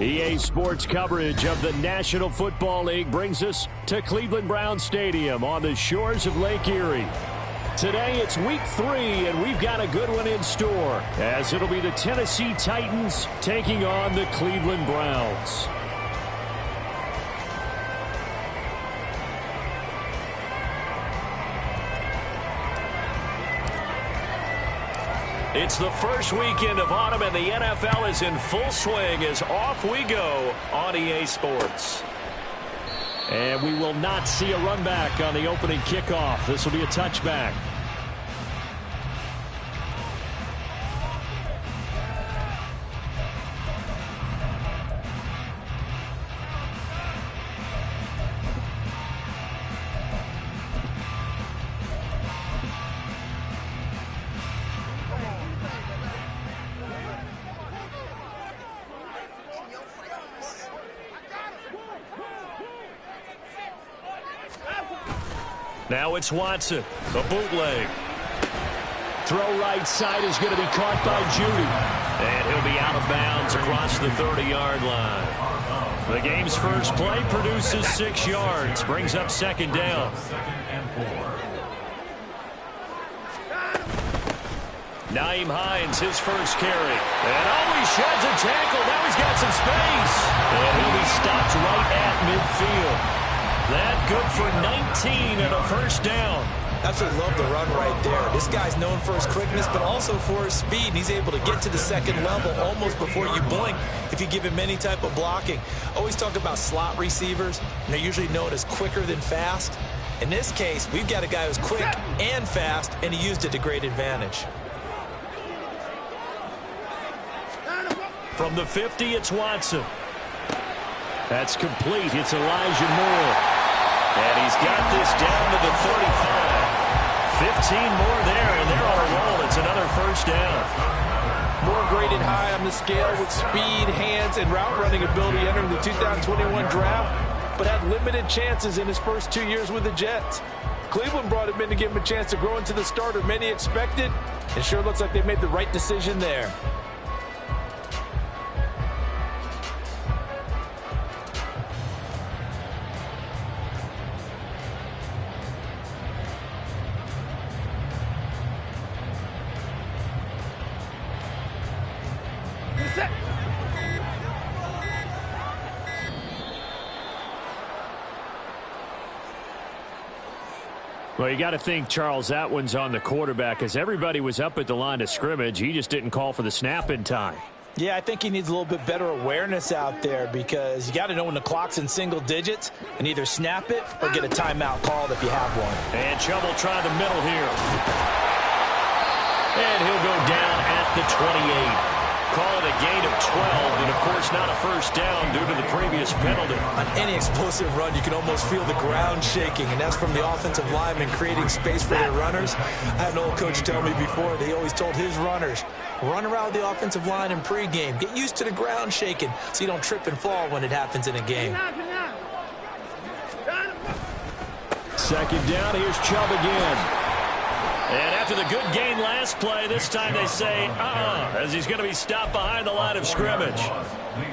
EA Sports coverage of the National Football League brings us to Cleveland Browns Stadium on the shores of Lake Erie. Today it's week 3, and we've got a good one in store, as it'll be the Tennessee Titans taking on the Cleveland Browns. It's the first weekend of autumn, and the NFL is in full swing as off we go on EA Sports. And we will not see a run back on the opening kickoff. This will be a touchback. Now it's Watson, a bootleg. Throw right side is going to be caught by Judy. And he'll be out of bounds across the 30-yard line. The game's first play produces 6 yards, brings up second down. Nyheim Hines, his first carry. And he sheds a tackle. Now he's got some space. And he'll be stopped right at midfield. That good for 19 and a first down. Absolutely love the run right there. This guy's known for his quickness, but also for his speed. He's able to get to the second level almost before you blink if you give him any type of blocking. Always talk about slot receivers, and they're usually known as quicker than fast. In this case, we've got a guy who's quick and fast, and he used it to great advantage. From the 50, it's Watson. That's complete. It's Elijah Moore. And he's got this down to the 35. 15 more there, and they're on a roll. It's another first down. Moore graded high on the scale with speed, hands, and route running ability entering the 2021 draft, but had limited chances in his first 2 years with the Jets. Cleveland brought him in to give him a chance to grow into the starter many expected. It sure looks like they made the right decision there. Well, you got to think, Charles, that one's on the quarterback, as everybody was up at the line of scrimmage. He just didn't call for the snap in time. Yeah, I think he needs a little bit better awareness out there, because you got to know when the clock's in single digits and either snap it or get a timeout called if you have one. And Chubb will try the middle here. And he'll go down at the 28. Call it a gain of 12, and of course not a first down due to the previous penalty. On any explosive run, you can almost feel the ground shaking, and that's from the offensive linemen creating space for their runners. I had an old coach tell me before, they always told his runners, run around the offensive line in pregame. Get used to the ground shaking so you don't trip and fall when it happens in a game. Second down, here's Chubb again. And after the good gain last play, this time they say, as he's going to be stopped behind the line of scrimmage.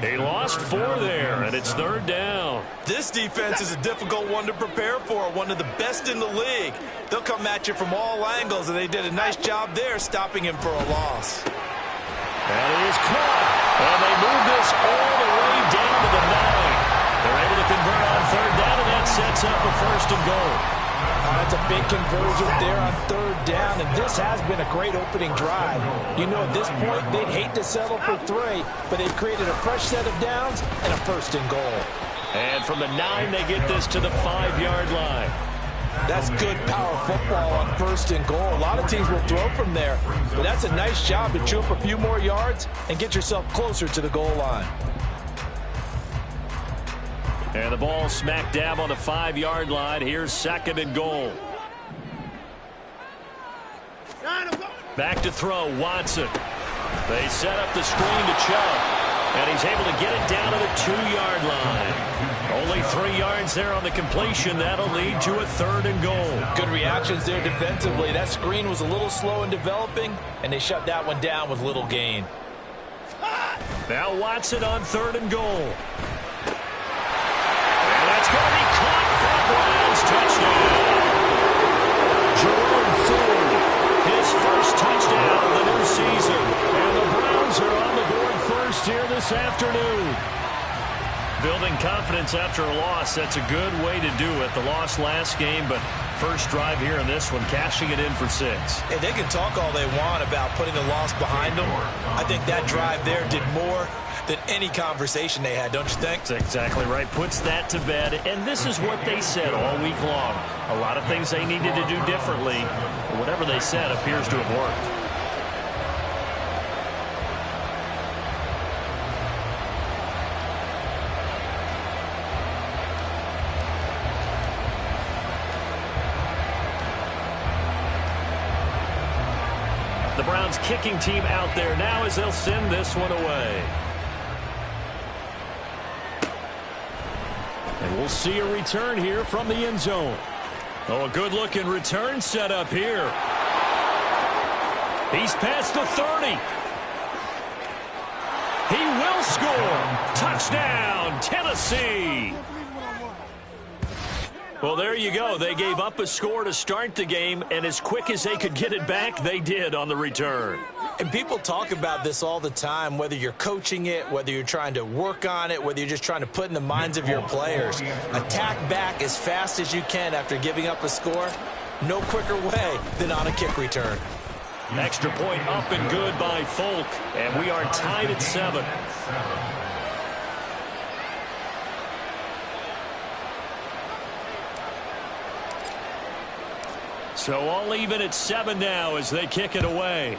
He lost 4 there, and it's third down. This defense is a difficult one to prepare for, one of the best in the league. They'll come at you from all angles, and they did a nice job there stopping him for a loss. And he is caught, and they move this all the way down to the 9. They're able to convert on third down, and that sets up a first and goal. That's a big conversion there on third down, and this has been a great opening drive. You know, at this point, they'd hate to settle for 3, but they've created a fresh set of downs and a 1st and goal. And from the 9, they get this to the 5-yard line. That's good power football on 1st and goal. A lot of teams will throw from there, but that's a nice job to chew up a few more yards and get yourself closer to the goal line. And the ball smack dab on the 5-yard line. Here's 2nd and goal. Back to throw, Watson. They set up the screen to Chubb, and he's able to get it down to the 2-yard line. Only 3 yards there on the completion. That'll lead to a 3rd and goal. Good reactions there defensively. That screen was a little slow in developing, and they shut that one down with little gain. Now Watson on 3rd and goal. It's going to be caught for a Browns touchdown. Jerome Ford, his first touchdown of the new season. And the Browns are on the board first here this afternoon. Building confidence after a loss, that's a good way to do it. The loss last game, but first drive here in this one, cashing it in for 6. And they can talk all they want about putting the loss behind them. I think that drive there did more than any conversation they had, don't you think? That's exactly right. Puts that to bed. And this is what they said all week long. A lot of things they needed to do differently. But whatever they said appears to have worked. The Browns kicking team out there now as they'll send this one away. And we'll see a return here from the end zone. Oh, a good-looking return set up here. He's past the 30. He will score. Touchdown, Tennessee. Well, there you go. They gave up a score to start the game, and as quick as they could get it back, they did on the return. And people talk about this all the time, whether you're coaching it, whether you're trying to work on it, whether you're just trying to put in the minds of your players. Attack back as fast as you can after giving up a score. No quicker way than on a kick return. Extra point up and good by Folk, and we are tied at 7. So all even at 7 now as they kick it away.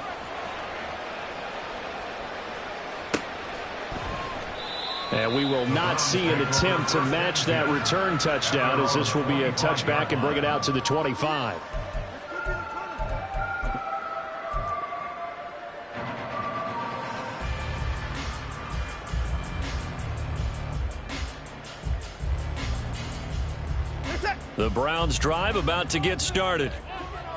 And we will not see an attempt to match that return touchdown, as this will be a touchback and bring it out to the 25. The Browns drive about to get started.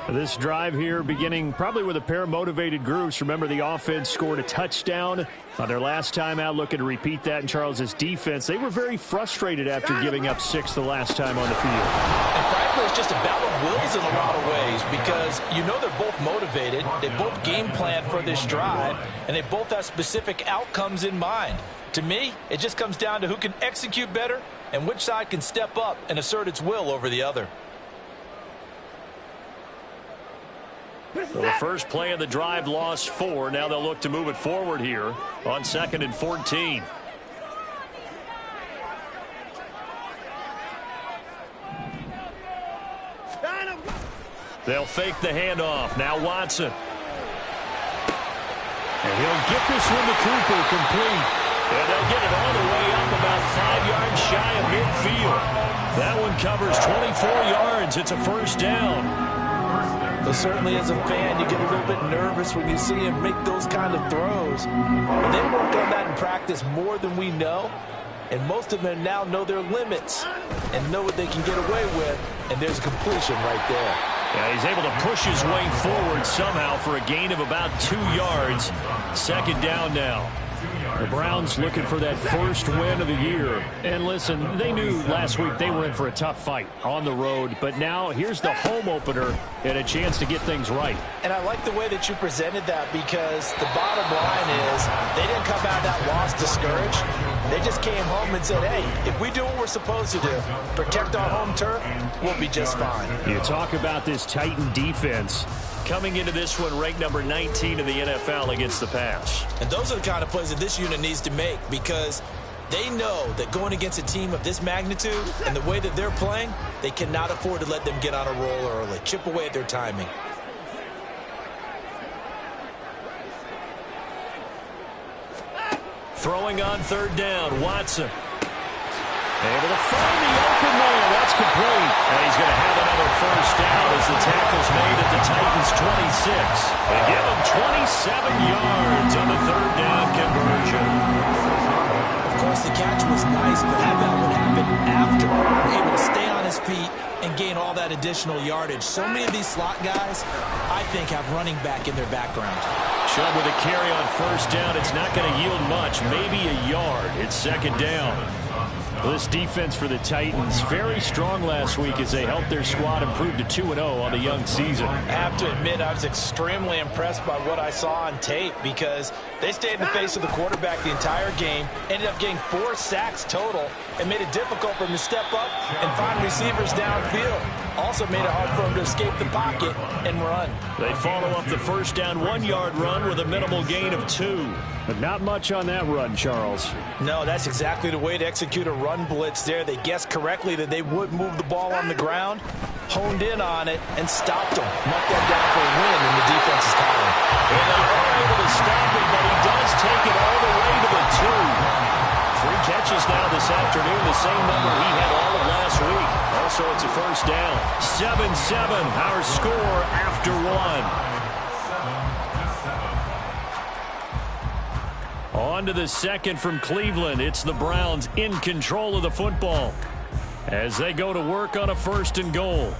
This drive here beginning probably with a pair of motivated groups. Remember, the offense scored a touchdown on their last time out. Looking to repeat that in Charles's defense. They were very frustrated after giving up 6 the last time on the field. And frankly, it's just a battle of wills in a lot of ways, because you know they're both motivated. They both game plan for this drive, and they both have specific outcomes in mind. To me, it just comes down to who can execute better and which side can step up and assert its will over the other. Well, the first play of the drive lost 4. Now they'll look to move it forward here on 2nd and 14. They'll fake the handoff. Now Watson. And he'll get this one to Cooper complete. And they'll get it all the way up about 5 yards shy of midfield. That one covers 24 yards. It's a first down. But certainly as a fan, you get a little bit nervous when you see him make those kind of throws. But they worked on that in practice more than we know. And most of them now know their limits and know what they can get away with. And there's a completion right there. Yeah, he's able to push his way forward somehow for a gain of about 2 yards. 2nd down now. The Browns looking for that first win of the year. And listen, they knew last week they were in for a tough fight on the road. But now here's the home opener and a chance to get things right. And I like the way that you presented that, because the bottom line is they didn't come out of that loss discouraged. They just came home and said, hey, if we do what we're supposed to do, protect our home turf, we'll be just fine. You talk about this Titan defense. Coming into this one, ranked number 19 in the NFL against the pass. And those are the kind of plays that this unit needs to make, because they know that going against a team of this magnitude and the way that they're playing, they cannot afford to let them get on a roll early. Chip away at their timing. Throwing on third down, Watson. Able to find the open man. That's complete. And he's going to have another first down as the tackle's made at the Titans' 26. They give him 27 yards on the third down conversion. Of course, the catch was nice, but how about what happened after? Able to stay on his feet and gain all that additional yardage. So many of these slot guys, I think, have running back in their background. Chubb with a carry on first down. It's not going to yield much, maybe a yard. It's second down. Well, this defense for the Titans, very strong last week as they helped their squad improve to 2-0 on the young season. I have to admit, I was extremely impressed by what I saw on tape, because they stayed in the face of the quarterback the entire game, ended up getting 4 sacks total, and made it difficult for him to step up and find receivers downfield. Also made it hard for him to escape the pocket and run. They follow up the first down 1-yard run with a minimal gain of 2. But not much on that run, Charles. No, that's exactly the way to execute a run blitz there. They guessed correctly that they would move the ball on the ground, honed in on it, and stopped them. Knocked that down for a win in the defense's column. And they are able to stop it, but he does take it all the way to the 2. 3 catches now this afternoon, the same number he had all of last week. Also, it's a first down. 7-7, our score after 1. On to the second from Cleveland. It's the Browns in control of the football as they go to work on a 1st and goal.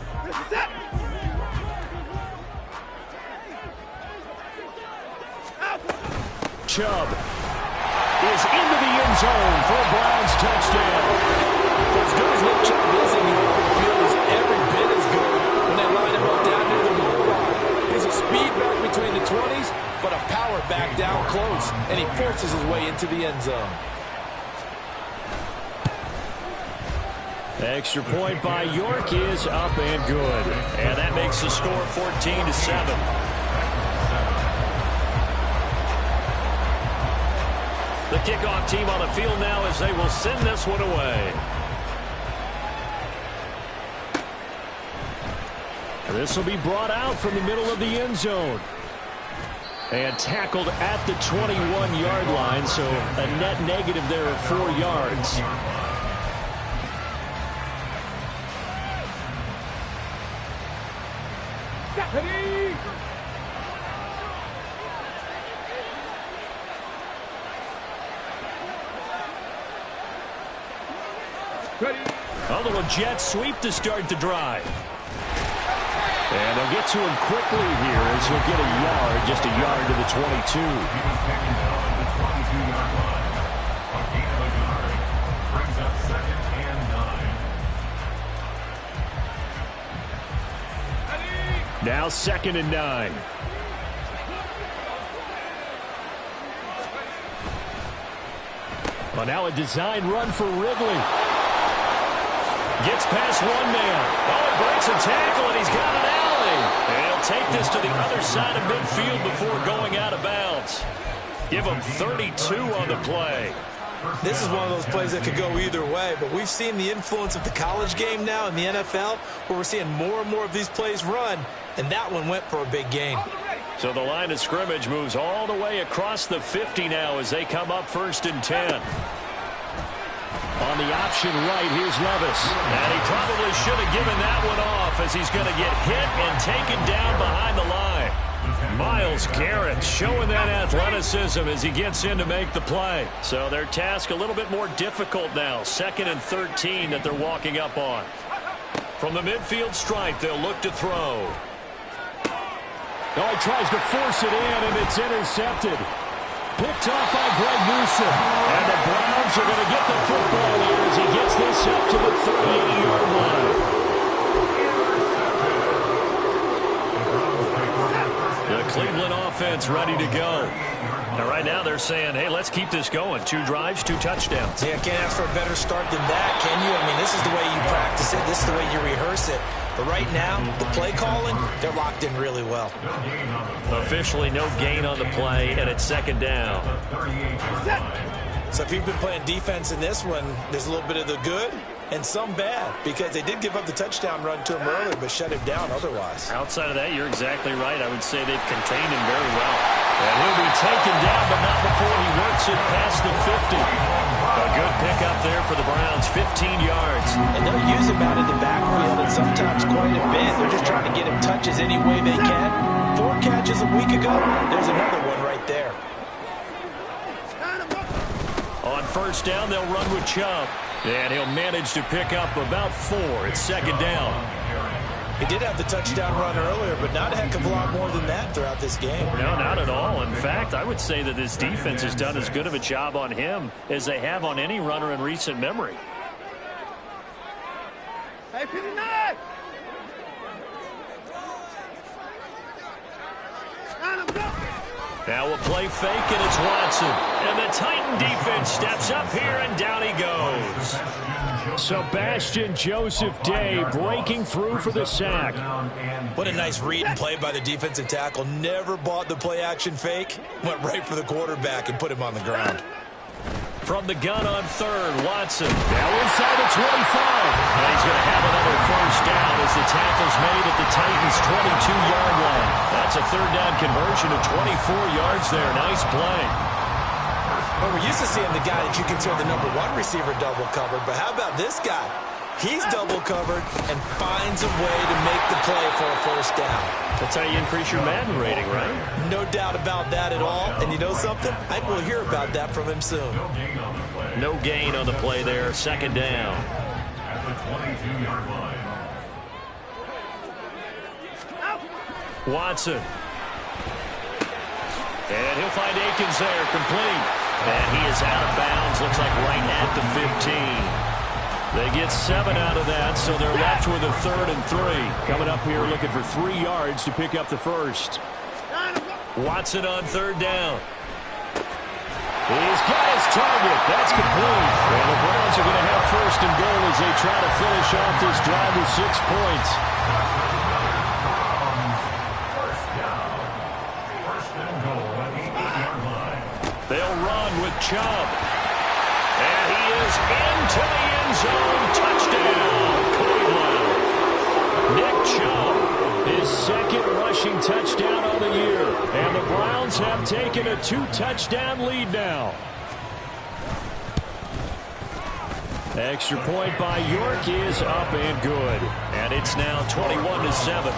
Chubb is into the end zone for a Browns touchdown. For as good as Nick Chubb is in the open field, is every bit as good when they line him up down near the goal line. He's a speed back between the 20s, but a power back down close, and he forces his way into the end zone. Extra point by York is up and good. And that makes the score 14-7. The kickoff team on the field now as they will send this one away. This will be brought out from the middle of the end zone. And tackled at the 21-yard line, so a net negative there of 4 yards. A little jet sweep to start the drive. And they'll get to him quickly here as he'll get a yard, just a yard to the 22. Now 2nd and 9. Well, now a design run for Ridley. Gets past one man. Oh, it breaks a tackle, and he's got an alley. And he'll take this to the other side of midfield before going out of bounds. Give him 32 on the play. This is one of those plays that could go either way, but we've seen the influence of the college game now in the NFL, where we're seeing more and more of these plays run, and that one went for a big gain. So the line of scrimmage moves all the way across the 50 now as they come up 1st and 10. On the option right, here's Levis. And he probably should have given that one off as he's going to get hit and taken down behind the line. Myles Garrett showing that athleticism as he gets in to make the play. So their task a little bit more difficult now. 2nd and 13 that they're walking up on. From the midfield stripe, they'll look to throw. Oh, he tries to force it in, and it's intercepted. Picked off by Greg Newsom. And the Browns are going to get the football here as he gets this up to the 38-yard line. The Cleveland offense ready to go. Now, right now they're saying, hey, let's keep this going. 2 drives, 2 touchdowns. Yeah, can't ask for a better start than that, can you? I mean, this is the way you practice it. This is the way you rehearse it. But right now, the play calling, they're locked in really well. Officially no gain on the play, and it's 2nd down. So if you've been playing defense in this one, there's a little bit of the good and some bad, because they did give up the touchdown run to him earlier, but shut him down otherwise. Outside of that, you're exactly right. I would say they've contained him very well. And he'll be taken down, but not before he works it past the 50. A good pickup there for the Browns, 15 yards. And they'll use him out in the backfield, and sometimes quite a bit. They're just trying to get him touches any way they can. 4 catches a week ago. There's another one right there. On 1st down, they'll run with Chubb. And he'll manage to pick up about 4. It's 2nd down. He did have the touchdown run earlier, but not a heck of a lot more than that throughout this game. No, not at all. In fact, I would say that this defense has done as good of a job on him as they have on any runner in recent memory. Hey, 59! Now we'll play fake, and it's Watson. And the Titan defense steps up here, and down he goes. Sebastian Joseph Day breaking through for the sack. What a nice read and play by the defensive tackle. Never bought the play-action fake. Went right for the quarterback and put him on the ground. From the gun on 3rd, Watson. Now inside the 25. And he's going to have another 1st down as the tackle's made at the Titans' 22-yard line. That's a 3rd down conversion of 24 yards there. Nice play. Well, we're used to seeing the guy that you consider the #1 receiver double covered, but how about this guy? He's double covered and finds a way to make the play for a 1st down. That's how you increase your Madden rating, right? No doubt about that at all. And you know something? I think we'll hear about that from him soon. No gain on the play there. 2nd down. Watson. And he'll find Akins there, complete. And he is out of bounds, looks like right at the 15. They get 7 out of that, so they're left with a 3rd and 3. Coming up here looking for 3 yards to pick up the 1st. Watson on 3rd down. He's got his target. That's complete. And the Browns are going to have 1st and goal as they try to finish off this drive with 6 points. They'll run with Chubb. And he is into the end zone. Touchdown, Cleveland. Nick Chubb, his 2nd rushing touchdown on the year. And the Browns have taken a 2-touchdown lead now. Extra point by York is up and good. And it's now 21-7.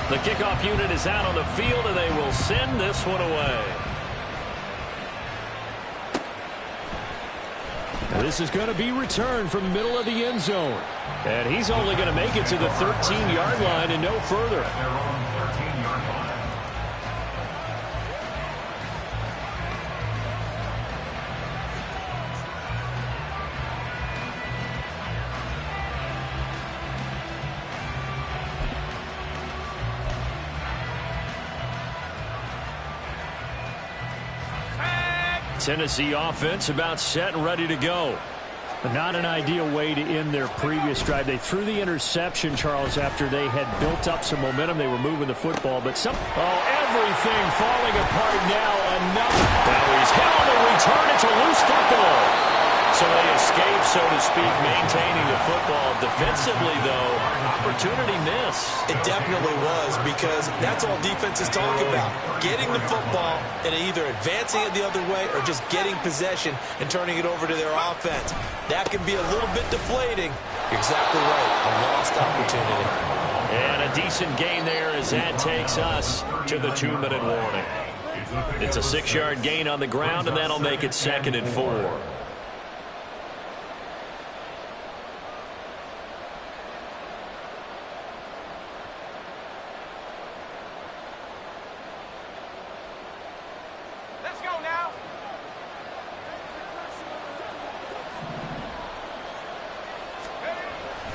The kickoff unit is out on the field, and they will send this one away. This is going to be returned from the middle of the end zone. And he's only going to make it to the 13-yard line and no further. Tennessee offense about set and ready to go. But not an ideal way to end their previous drive. They threw the interception, Charles, after they had built up some momentum. They were moving the football, but everything falling apart now. Now he's hit on the return. It's a loose football. So they escape, so to speak, maintaining the football. Defensively, though, opportunity miss. It definitely was, because that's all defenses talk about. Getting the football and either advancing it the other way or just getting possession and turning it over to their offense. That can be a little bit deflating. You're exactly right. A lost opportunity. And a decent gain there as that takes us to the 2-minute warning. It's a 6-yard gain on the ground, and that'll make it 2nd and 4.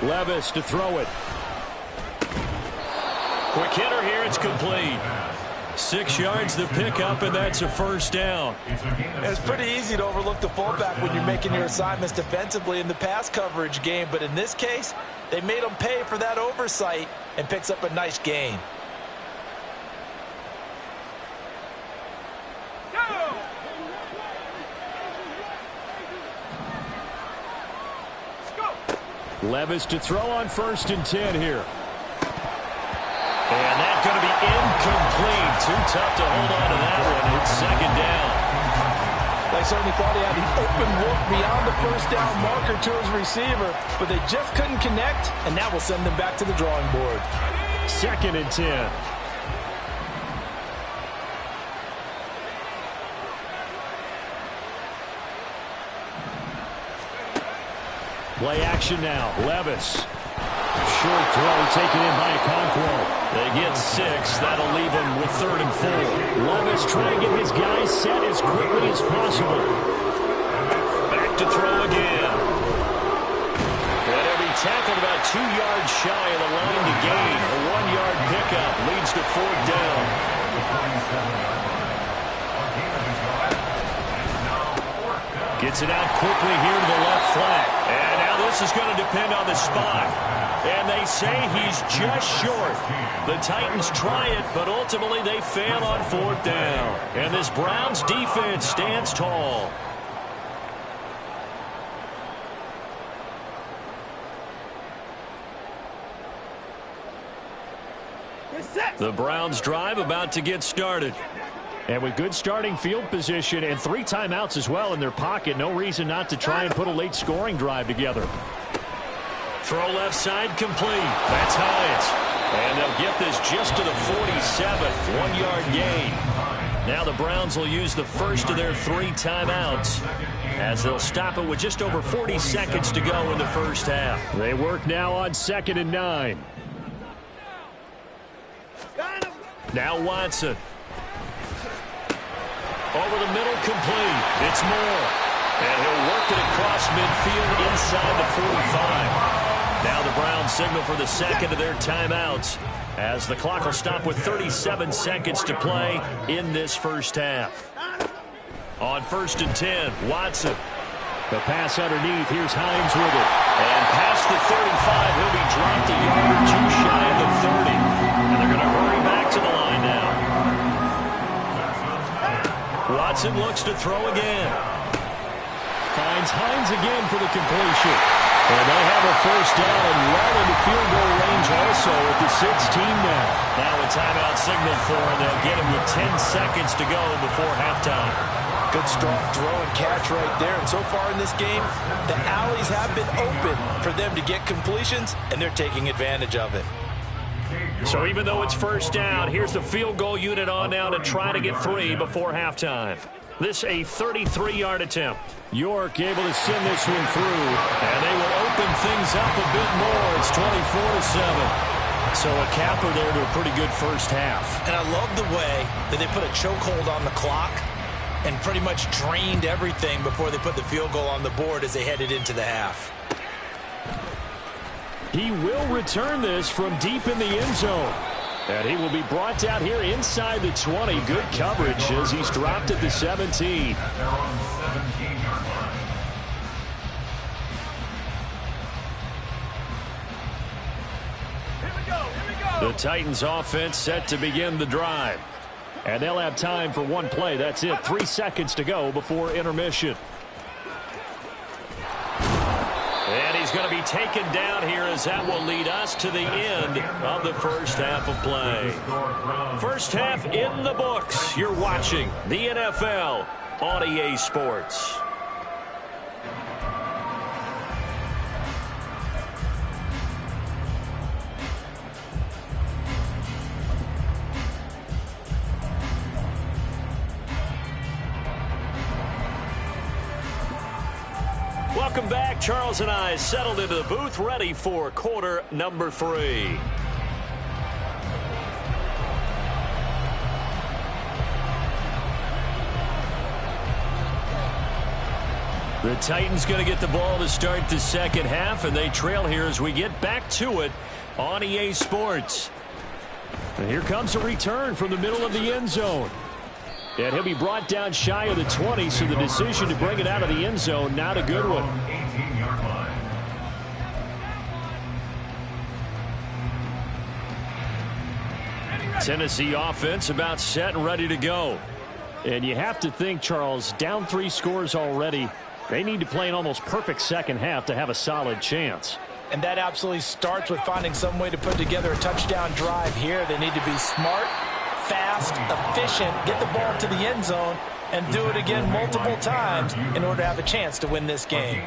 Levis to throw it. Quick hitter here. It's complete. 6 yards to pick up, and that's a first down. It's pretty easy to overlook the fullback when you're making your assignments defensively in the pass coverage game, but in this case, they made him pay for that oversight and picks up a nice gain. Levis to throw on 1st and 10 here. And that's going to be incomplete. Too tough to hold on to that one. It's 2nd down. They certainly thought he had the open look beyond the 1st down marker to his receiver, but they just couldn't connect, and that will send them back to the drawing board. 2nd and 10. Play action now. Levis. Short throw taken in by Okonkwo. They get 6. That'll leave them with 3rd and 4. Levis trying to get his guys set as quickly as possible. Back to throw again. And he'll be tackled about 2 yards shy of the line to gain. A 1-yard pickup leads to 4th down. Gets it out quickly here to the left flat. And now this is going to depend on the spot. And they say he's just short. The Titans try it, but ultimately they fail on 4th down. And this Browns defense stands tall. The Browns drive about to get started. And with good starting field position and 3 timeouts as well in their pocket, no reason not to try and put a late scoring drive together. Throw left side complete. That's Hines. And they'll get this just to the 47th. 1-yard gain. Now the Browns will use the first of their 3 timeouts as they'll stop it with just over 40 seconds to go in the first half. They work now on 2nd and 9. Now Watson. Over the middle, complete. It's Moore. And he'll work it across midfield inside the 45. Now the Browns signal for the second of their timeouts as the clock will stop with 37 seconds to play in this first half. On 1st and 10, Watson. The pass underneath. Here's Hines with it. And past the 35, he'll be dropped a yard or 2 shy of the 30. And they're going to hurry back to the line now. Watson looks to throw again. Finds Hines again for the completion. And they have a first down well into field goal range also at the 16 now. Now a timeout signal for them. They'll get him with 10 seconds to go before halftime. Good strong throw and catch right there. And so far in this game, the alleys have been open for them to get completions, and they're taking advantage of it. So even though it's first down, here's the field goal unit on now to try to get 3 before halftime. This a 33-yard attempt. York able to send this one through, and they will open things up a bit more. It's 24-7. So a capper there to a pretty good first half. And I love the way that they put a chokehold on the clock and pretty much drained everything before they put the field goal on the board as they headed into the half. He will return this from deep in the end zone. And he will be brought down here inside the 20. Good coverage as he's dropped at the 17. The Titans offense set to begin the drive. And they'll have time for 1 play. That's it. 3 seconds to go before intermission. And he's going to be taken down here as that will lead us to the end of the first half of play. First half in the books. You're watching the NFL on EA Sports. Welcome back. Charles and I settled into the booth, ready for quarter number 3. The Titans going to get the ball to start the second half, and they trail here as we get back to it on EA Sports. And here comes a return from the middle of the end zone. And he'll be brought down shy of the 20, so the decision to bring it out of the end zone, not a good one. Tennessee offense about set and ready to go. And you have to think, Charles, down 3 scores already. They need to play an almost perfect second half to have a solid chance. And that absolutely starts with finding some way to put together a touchdown drive here. They need to be smart, fast, efficient, get the ball to the end zone, and do it again multiple times in order to have a chance to win this game.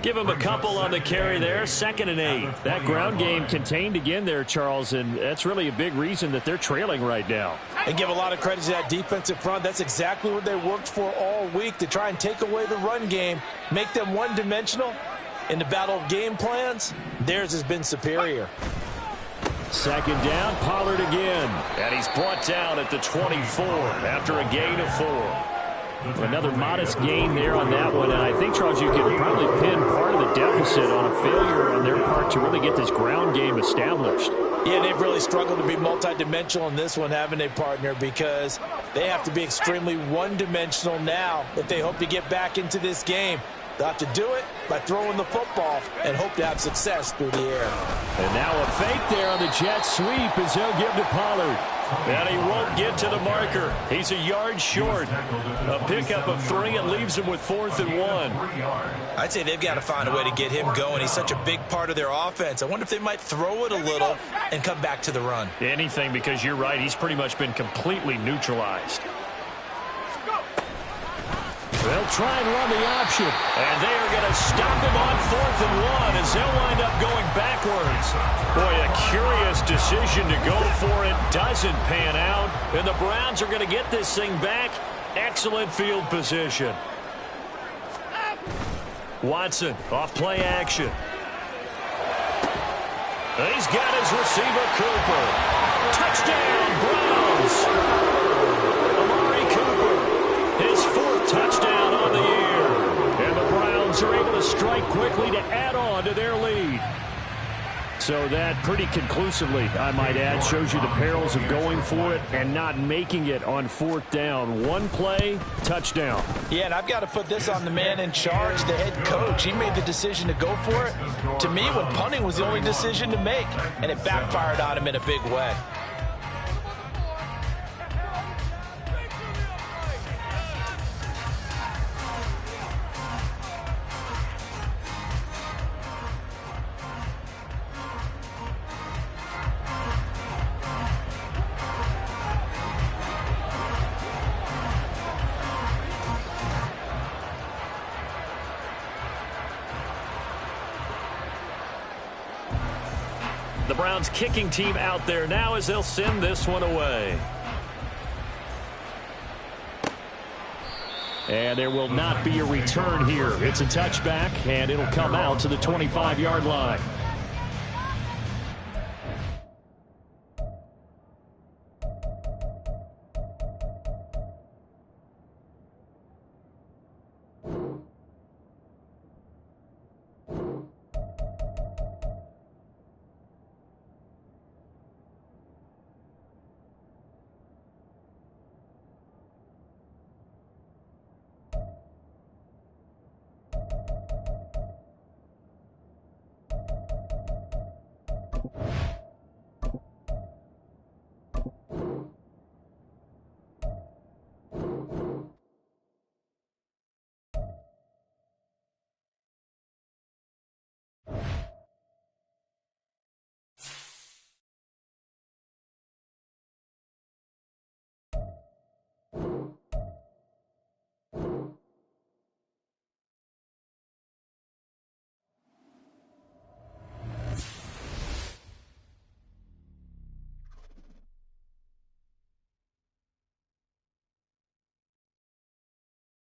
Give him a couple on the carry there, 2nd and 8. That ground game contained again there, Charles, and that's really a big reason that they're trailing right now. And give a lot of credit to that defensive front. That's exactly what they worked for all week, to try and take away the run game, make them one-dimensional. In the battle of game plans, theirs has been superior. 2nd down, Pollard again. And he's brought down at the 24 after a gain of 4. Another modest gain there on that one, and I think, Charles, you can probably pin part of the deficit on a failure on their part to really get this ground game established. Yeah, they've really struggled to be multidimensional in this one, haven't they, partner? Because they have to be extremely one-dimensional now if they hope to get back into this game. They'll have to do it by throwing the football and hope to have success through the air. And now a fake there on the jet sweep as they'll give to Pollard. And he won't get to the marker. He's a yard short. A pickup of 3 and leaves him with 4th and 1. I'd say they've got to find a way to get him going. He's such a big part of their offense. I wonder if they might throw it a little and come back to the run. Anything, because you're right. He's pretty much been completely neutralized. They'll try and run the option. And they are going to stop him on 4th and 1 as they'll wind up going backwards. Boy, a curious decision to go for it. Doesn't pan out. And the Browns are going to get this thing back. Excellent field position. Watson off play action. He's got his receiver, Cooper. Touchdown, Browns. His 4th touchdown on the year. And the Browns are able to strike quickly to add on to their lead. So that pretty conclusively, I might add, shows you the perils of going for it and not making it on 4th down. One play, touchdown. Yeah, and I've got to put this on the man in charge, the head coach. He made the decision to go for it. To me, when punting was the only decision to make, and it backfired on him in a big way. The Browns kicking team out there now as they'll send this one away. And there will not be a return here. It's a touchback, and it'll come out to the 25-yard line.